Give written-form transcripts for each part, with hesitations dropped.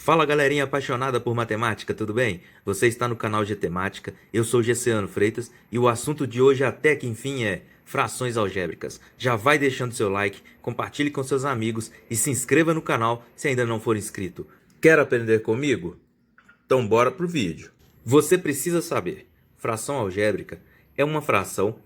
Fala galerinha apaixonada por matemática, tudo bem? Você está no canal de Temática, eu sou Gessiano Freitas e o assunto de hoje até que enfim é frações algébricas. Já vai deixando seu like, compartilhe com seus amigos e se inscreva no canal se ainda não for inscrito. Quer aprender comigo? Então bora pro vídeo. Você precisa saber, fração algébrica é uma fração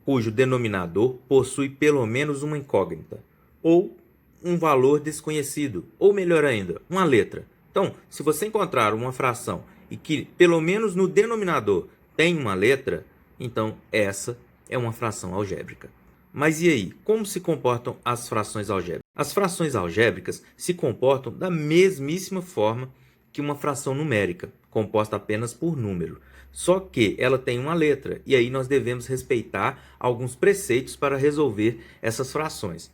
cujo denominador possui pelo menos uma incógnita, ou um valor desconhecido, ou melhor ainda, uma letra. Então, se você encontrar uma fração e que pelo menos no denominador tem uma letra, então essa é uma fração algébrica. Mas e aí, como se comportam as frações algébricas? As frações algébricas se comportam da mesmíssima forma que uma fração numérica, composta apenas por número. Só que ela tem uma letra, e aí nós devemos respeitar alguns preceitos para resolver essas frações.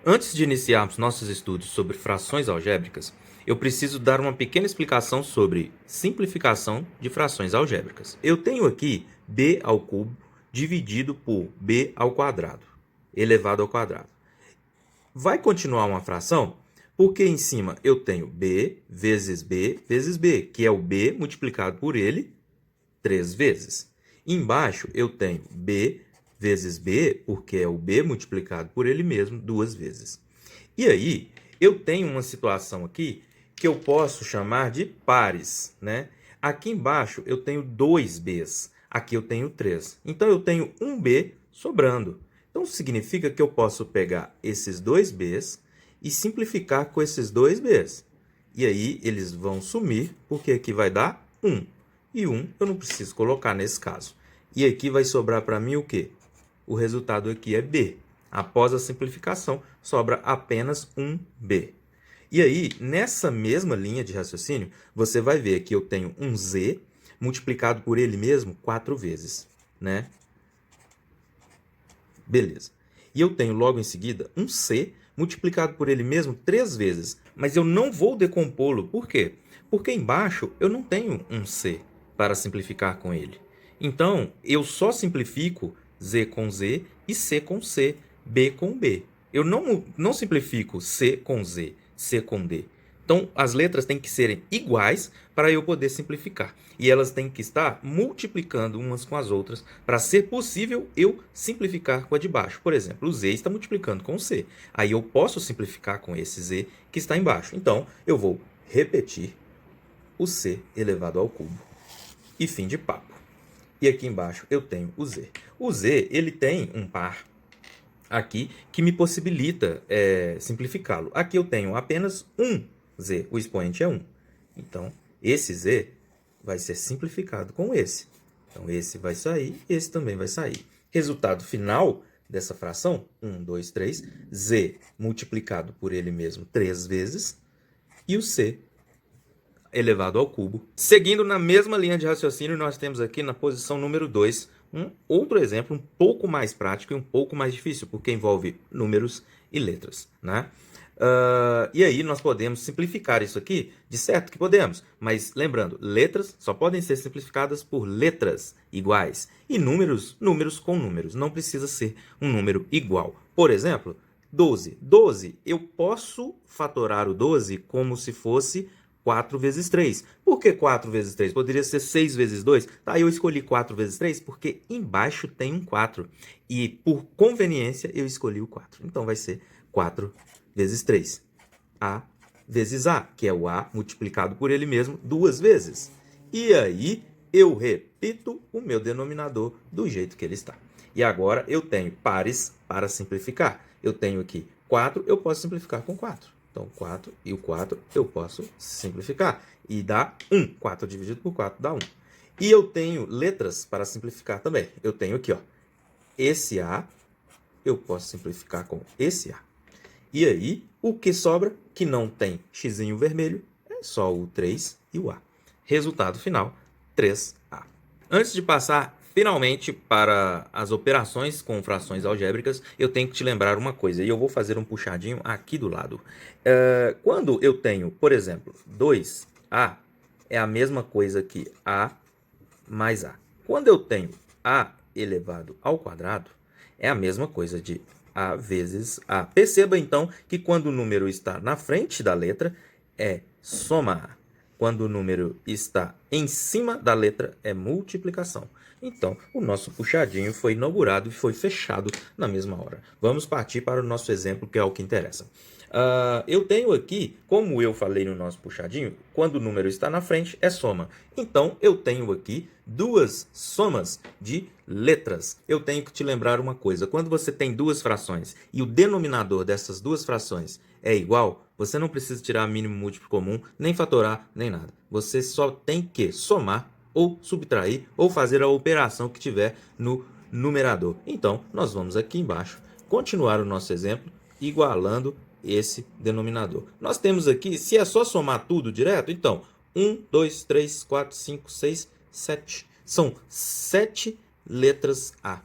Antes de iniciarmos nossos estudos sobre frações algébricas, eu preciso dar uma pequena explicação sobre simplificação de frações algébricas. Eu tenho aqui b ao cubo dividido por b ao quadrado, elevado ao quadrado. Vai continuar uma fração porque em cima eu tenho b vezes b vezes b, que é o b multiplicado por ele 3 vezes. Embaixo eu tenho b vezes b, porque é o b multiplicado por ele mesmo 2 vezes. E aí, eu tenho uma situação aqui que eu posso chamar de pares, né? Aqui embaixo eu tenho 2 b's, aqui eu tenho 3. Então, eu tenho um b sobrando. Então, significa que eu posso pegar esses 2 b's e simplificar com esses 2 b's. E aí, eles vão sumir, porque aqui vai dar 1. E 1 eu não preciso colocar nesse caso. E aqui vai sobrar para mim o quê? O resultado aqui é b. Após a simplificação, sobra apenas um b. E aí, nessa mesma linha de raciocínio, você vai ver que eu tenho um z multiplicado por ele mesmo 4 vezes, né? Beleza. E eu tenho logo em seguida um c multiplicado por ele mesmo 3 vezes. Mas eu não vou decompô-lo. Por quê? Porque embaixo eu não tenho um c para simplificar com ele. Então, eu só simplifico z com z e c com c, b com b. Eu não simplifico c com z, c com d. Então, as letras têm que serem iguais para eu poder simplificar. E elas têm que estar multiplicando umas com as outras para ser possível eu simplificar com a de baixo. Por exemplo, o z está multiplicando com o c. Aí eu posso simplificar com esse z que está embaixo. Então, eu vou repetir o c elevado ao cubo. E fim de papo. E aqui embaixo eu tenho o z. O z ele tem um par aqui que me possibilita simplificá-lo. Aqui eu tenho apenas um z, o expoente é 1. Então, esse z vai ser simplificado com esse. Então, esse vai sair, esse também vai sair. Resultado final dessa fração, 1, 2, 3, z multiplicado por ele mesmo 3 vezes, e o c elevado ao cubo. Seguindo na mesma linha de raciocínio, nós temos aqui na posição número 2 um outro exemplo um pouco mais prático e um pouco mais difícil, porque envolve números e letras, né? E aí nós podemos simplificar isso aqui, de certo que podemos, mas lembrando, letras só podem ser simplificadas por letras iguais e números, números com números, não precisa ser um número igual. Por exemplo, 12. 12, eu posso fatorar o 12 como se fosse 4 vezes 3. Por que 4 vezes 3? Poderia ser 6 vezes 2. Tá, eu escolhi 4 vezes 3 porque embaixo tem um 4. E por conveniência eu escolhi o 4. Então vai ser 4 vezes 3. A vezes A, que é o A multiplicado por ele mesmo 2 vezes. E aí eu repito o meu denominador do jeito que ele está. E agora eu tenho pares para simplificar. Eu tenho aqui 4, eu posso simplificar com 4. Então, 4 e o 4 eu posso simplificar. E dá 1. 4 dividido por 4 dá 1. E eu tenho letras para simplificar também. Eu tenho aqui, ó, esse A, eu posso simplificar com esse A. E aí, o que sobra, que não tem xizinho vermelho, é só o 3 e o A. Resultado final, 3A. Antes de passar finalmente para as operações com frações algébricas, eu tenho que te lembrar uma coisa, e eu vou fazer um puxadinho aqui do lado. Quando eu tenho, por exemplo, 2A, é a mesma coisa que A mais A. Quando eu tenho A elevado ao quadrado, é a mesma coisa de A vezes A. Perceba, então, que quando o número está na frente da letra, é somar. Quando o número está em cima da letra, é multiplicação. Então, o nosso puxadinho foi inaugurado e foi fechado na mesma hora. Vamos partir para o nosso exemplo, que é o que interessa. Eu tenho aqui, como eu falei no nosso puxadinho, quando o número está na frente, é soma. Então, eu tenho aqui duas somas de letras. Eu tenho que te lembrar uma coisa. Quando você tem duas frações e o denominador dessas duas frações é igual, você não precisa tirar mínimo múltiplo comum, nem fatorar, nem nada. Você só tem que somar ou subtrair ou fazer a operação que tiver no numerador. Então, nós vamos aqui embaixo continuar o nosso exemplo igualando esse denominador. Nós temos aqui, se é só somar tudo direto, então 1, 2, 3, 4, 5, 6, 7. São 7 letras A.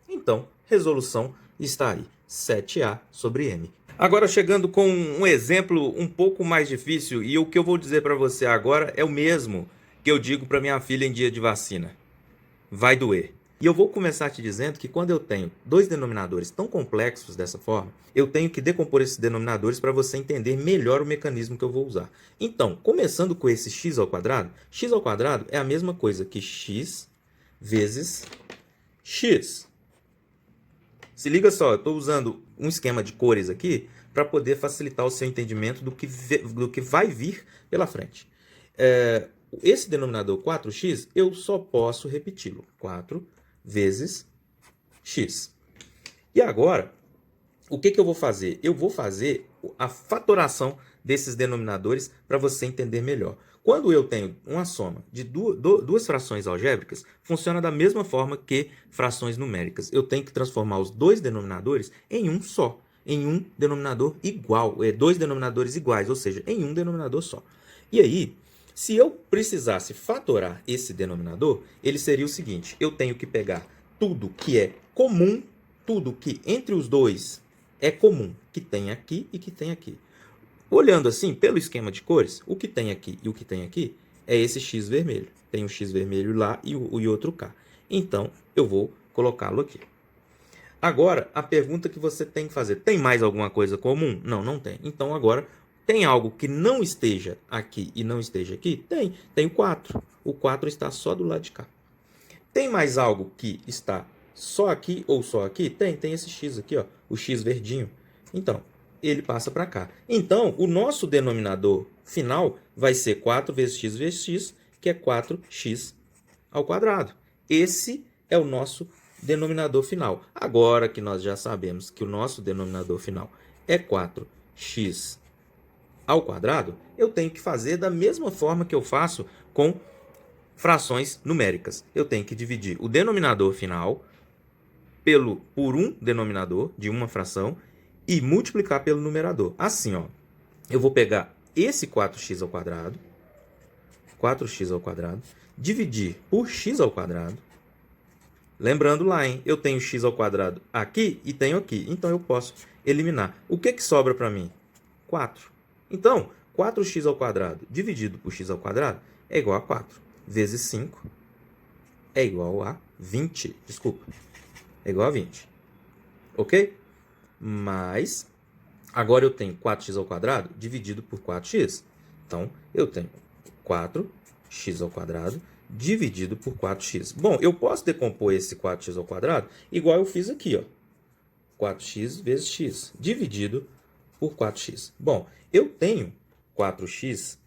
Então, resolução está aí, 7A sobre M. Agora, chegando com um exemplo um pouco mais difícil, e o que eu vou dizer para você agora é o mesmo que eu digo para minha filha em dia de vacina. Vai doer. E eu vou começar te dizendo que quando eu tenho dois denominadores tão complexos dessa forma, eu tenho que decompor esses denominadores para você entender melhor o mecanismo que eu vou usar. Então, começando com esse x ao quadrado é a mesma coisa que x vezes x. Se liga só, eu estou usando um esquema de cores aqui para poder facilitar o seu entendimento do que vai vir pela frente. Esse denominador 4x, eu só posso repeti-lo. 4 vezes x. E agora, o que eu vou fazer? Eu vou fazer a fatoração desses denominadores para você entender melhor. Quando eu tenho uma soma de duas frações algébricas, funciona da mesma forma que frações numéricas. Eu tenho que transformar os dois denominadores em um só, em um denominador igual, dois denominadores iguais, ou seja, em um denominador só. E aí, se eu precisasse fatorar esse denominador, ele seria o seguinte: eu tenho que pegar tudo que é comum, tudo que entre os dois é comum, que tem aqui e que tem aqui. Olhando assim, pelo esquema de cores, o que tem aqui e o que tem aqui é esse x vermelho. Tem um x vermelho lá e outro cá. Então, eu vou colocá-lo aqui. Agora, a pergunta que você tem que fazer: tem mais alguma coisa comum? Não, não tem. Então, agora, tem algo que não esteja aqui e não esteja aqui? Tem. Tem o 4. O 4 está só do lado de cá. Tem mais algo que está só aqui ou só aqui? Tem. Tem esse x aqui, ó, o x verdinho. Então, ele passa para cá. Então, o nosso denominador final vai ser 4 vezes x, que é 4x ao quadrado. Esse é o nosso denominador final. Agora que nós já sabemos que o nosso denominador final é 4x ao quadrado, eu tenho que fazer da mesma forma que eu faço com frações numéricas. Eu tenho que dividir o denominador final por um denominador de uma fração e multiplicar pelo numerador. Assim, ó, eu vou pegar esse 4x ao quadrado, dividir por x ao quadrado. Lembrando lá, hein, eu tenho x ao quadrado aqui e tenho aqui. Então, eu posso eliminar. O que sobra para mim? 4. Então, 4x ao quadrado dividido por x ao quadrado é igual a 4. Vezes 5 é igual a 20. Desculpa. É igual a 20. Ok? Mas, agora eu tenho 4x ao quadrado dividido por 4x. Então, eu tenho 4x ao quadrado dividido por 4x. Bom, eu posso decompor esse 4x ao quadrado igual eu fiz aqui, ó. 4x vezes x dividido por 4x. Bom, eu tenho 4x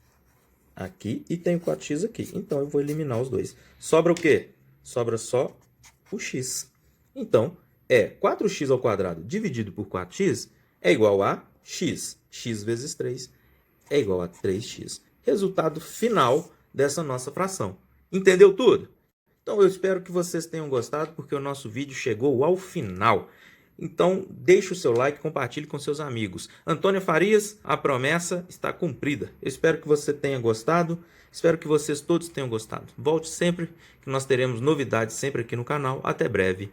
aqui e tenho 4x aqui. Então, eu vou eliminar os dois. Sobra o quê? Sobra só o x. Então, 4x ao quadrado dividido por 4x é igual a x. X vezes 3 é igual a 3x. Resultado final dessa nossa fração. Entendeu tudo? Então, eu espero que vocês tenham gostado, porque o nosso vídeo chegou ao final. Então, deixe o seu like e compartilhe com seus amigos. Antônia Farias, a promessa está cumprida. Eu espero que você tenha gostado. Espero que vocês todos tenham gostado. Volte sempre, que nós teremos novidades sempre aqui no canal. Até breve.